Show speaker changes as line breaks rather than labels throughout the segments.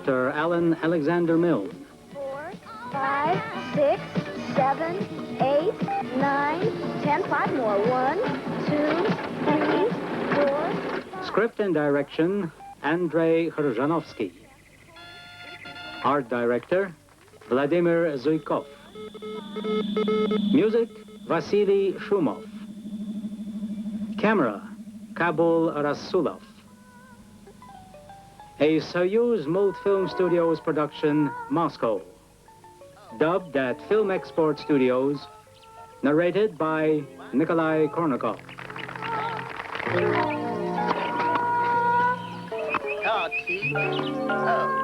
Dr. Alan Alexander Milne.
4, 5, 6, 7, 8, 9, 10. 5 more. 1, 2, 3, 4.
Script and direction, Andrei Khrzhanovsky. Art director, Vladimir Zuykov. Music, Vasily Shumov. Camera, Kabul Rasulov. A Soyuz Multfilm Studios production, Moscow. Dubbed at Film Export Studios. Narrated by Nikolai Kornikov.
Oh, T. Oh.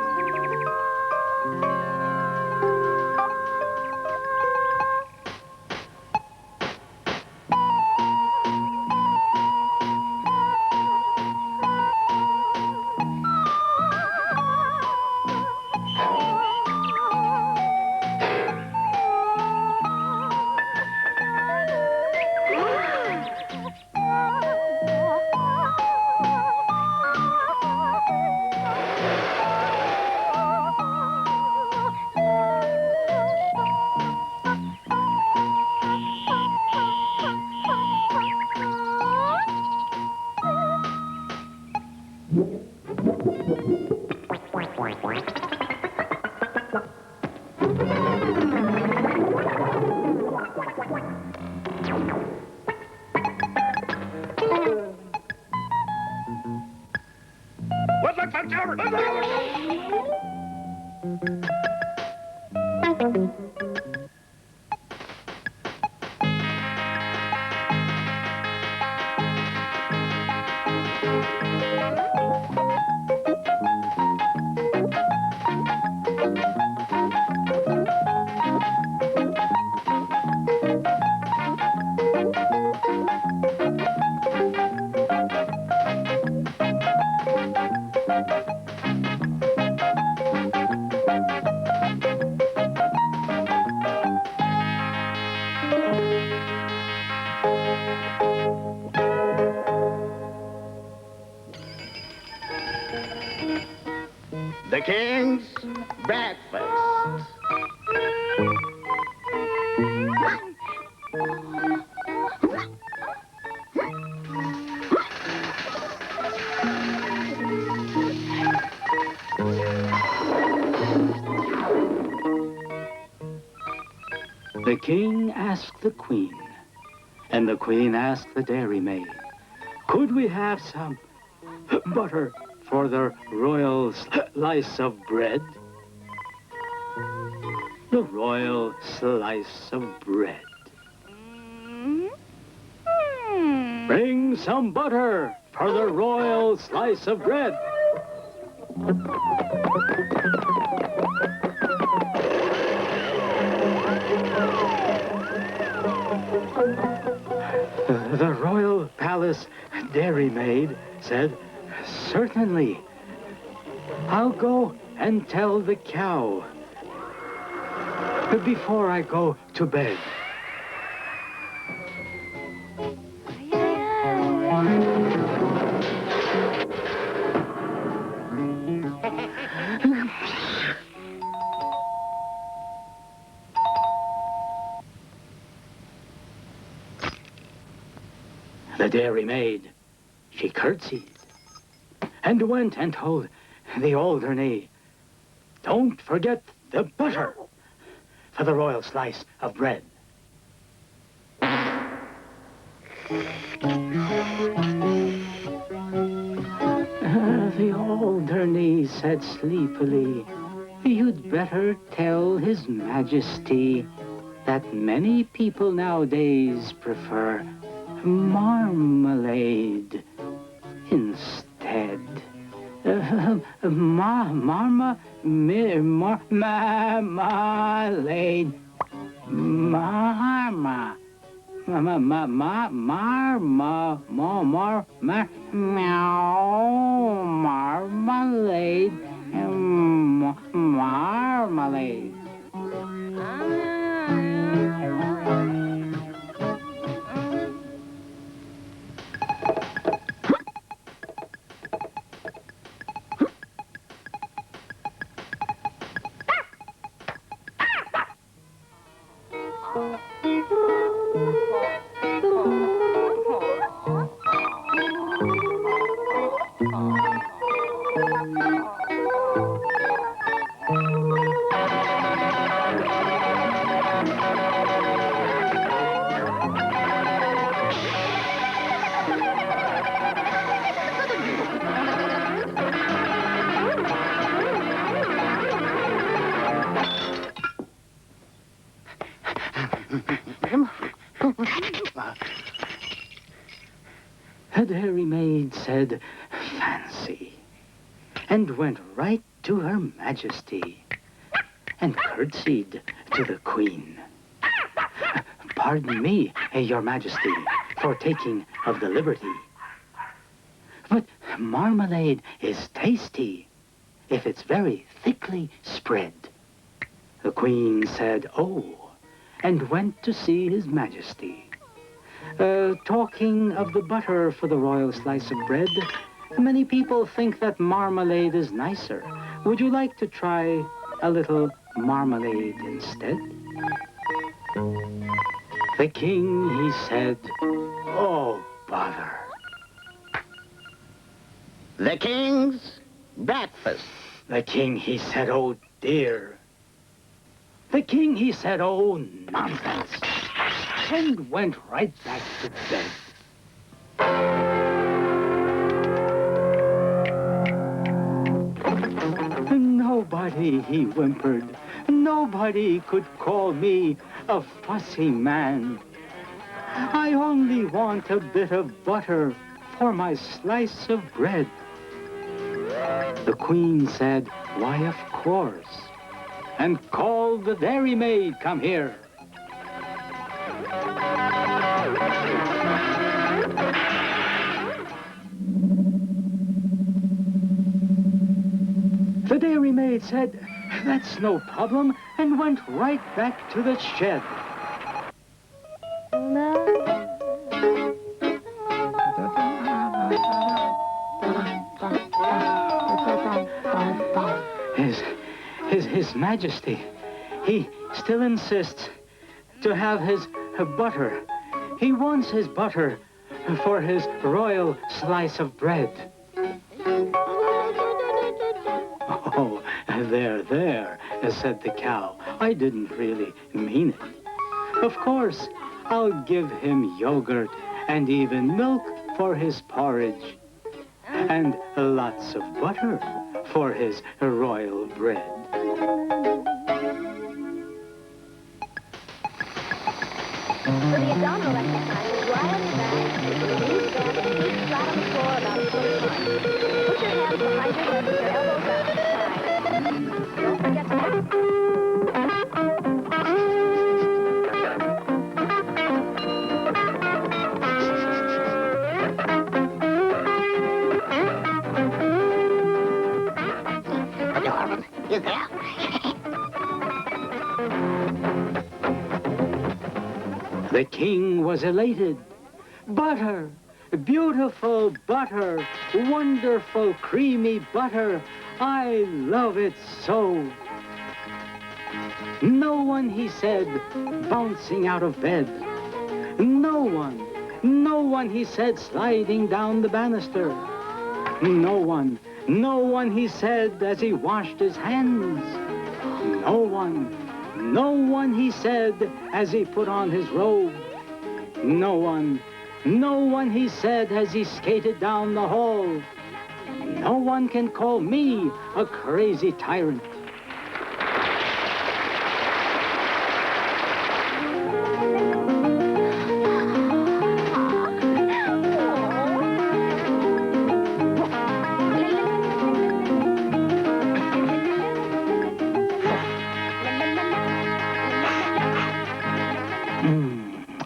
The King's breakfast.
The king asked the queen, and the queen asked the dairymaid, could we have some butter for the royal slice of bread? The royal slice of bread. Bring some butter for the royal slice of bread. The royal palace dairymaid said, certainly. I'll go and tell the cow before I go to bed. The dairymaid, she curtsied and went and told the Alderney, don't forget the butter for the royal slice of bread. The Alderney said sleepily, you'd better tell His Majesty that many people nowadays prefer marmalade instead. Marmalade. Marmalade. dairymaid said, "Fancy," and went right to Her Majesty and curtsied to the Queen. "Pardon me, Your Majesty, for taking of the liberty. But marmalade is tasty if it's very thickly spread." The Queen said, "Oh," and went to see His Majesty. Talking of the butter for the royal slice of bread, many people think that marmalade is nicer. Would you like to try a little marmalade instead? The king, he said, "Oh, bother."
The king's breakfast.
The king, he said, "Oh, dear." The king, he said, "Oh, nonsense," and went right back to bed. "Nobody," he whimpered, "nobody could call me a fussy man. I only want a bit of butter for my slice of bread." The Queen said, "Why, of course," and called the dairymaid, "Come here." The dairymaid said, "That's no problem," and went right back to the shed. His Majesty, he still insists to have his butter. He wants his butter for his royal slice of bread. "Oh, there," said the cow. "I didn't really mean it. Of course, I'll give him yogurt and even milk for his porridge, and lots of butter for his royal bread."
For the abdominal exercises, lie on your back, with your knees bent, feet flat on the floor about a foot apart. Put your hands behind your head with your elbows out to the side. Don't forget to...
Is there?
The king was elated. "Butter, beautiful butter, wonderful creamy butter. I love it so." "No one," he said, bouncing out of bed. No one, he said, sliding down the banister. No one, he said, as he washed his hands. No one, he said, as he put on his robe. No one, he said, as he skated down the hall. No one can call me a crazy tyrant.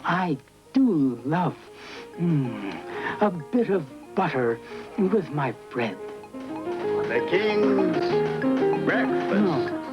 I do love a bit of butter with my bread.
The king's breakfast.
Oh,